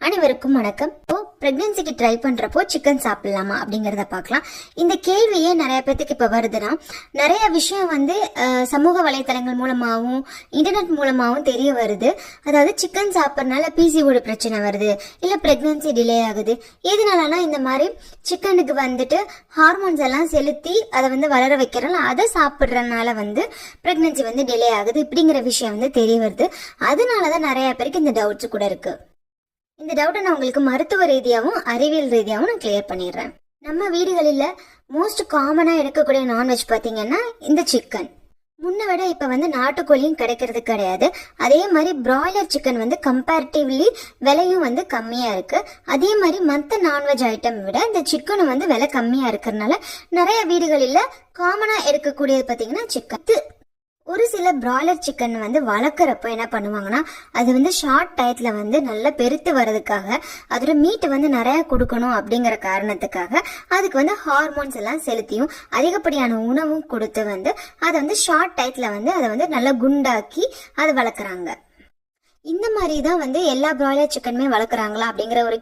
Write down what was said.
அனைவருக்கும் வணக்கம். பிரெக்னன்சிக்கு ட்ரை பண்றப்போ சிக்கன் சாப்பிடலாமா அப்படிங்கறத பார்க்கலாம். இந்த கேள்வியே நிறைய பேத்துக்கு இப்ப வருதுன்னா, நிறைய விஷயம் சமூக வலைத்தளங்கள் மூலமாகவும் இன்டர்நெட் மூலமாகவும் தெரிய வருது. அதாவது சிக்கன் சாப்பிட்றதுனால பிசிஓடி பிரச்சனை வருது, இல்ல பிரெக்னன்சி டிலே ஆகுது. எதனாலனா இந்த மாதிரி சிக்கனுக்கு ஹார்மோன்ஸ் எல்லாம் செலுத்தி அதை வளர வைக்கிறனால அதை சாப்பிட்றதுனால பிரெக்னன்சி டிலே ஆகுது இப்படிங்கிற விஷயம் தெரிய வருது. அதனாலதான் நிறைய பேருக்கு இந்த டவுட்ஸ் கூட இருக்கு. இந்த டவுட்டை நான் உங்களுக்கு மருத்துவ ரீதியாகவும் அறிவியல் ரீதியாகவும் நான் கிளியர் பண்ணிடுறேன். நம்ம வீடுகளில் மோஸ்ட் காமனாக எடுக்கக்கூடிய நான்வெஜ் பார்த்தீங்கன்னா இந்த சிக்கன். முன்ன விட இப்போ நாட்டுக்கோழியும் கிடைக்கிறது கிடையாது. அதே மாதிரி பிராய்லர் சிக்கன் கம்பேரிட்டிவ்லி விலையும் கம்மியாக இருக்கு. அதே மாதிரி மற்ற நான்வெஜ் ஐட்டம் விட இந்த சிக்கனும் விலை கம்மியாக இருக்கிறதுனால நிறைய வீடுகளில் காமனாக எடுக்கக்கூடியது பார்த்தீங்கன்னா சிக்கன். ஒரு சில பிராய்லர் சிக்கன் வளர்க்குறப்ப என்ன பண்ணுவாங்கன்னா, அது ஷார்ட் டயத்துல நல்லா பெருத்து வர்றதுக்காக அதோட மீட் நிறைய கொடுக்கணும் அப்படிங்கிற காரணத்துக்காக அதுக்கு ஹார்மோன்ஸ் எல்லாம் செலுத்தியும் அதிகப்படியான உணவும் கொடுத்து அதை ஷார்ட் டயத்துல அதை நல்லா குண்டாக்கி அதை வளர்க்குறாங்க. இந்த மாதிரி தான் எல்லா பிராய்லர் சிக்கனுமே வளர்க்குறாங்களா அப்படிங்கிற ஒரு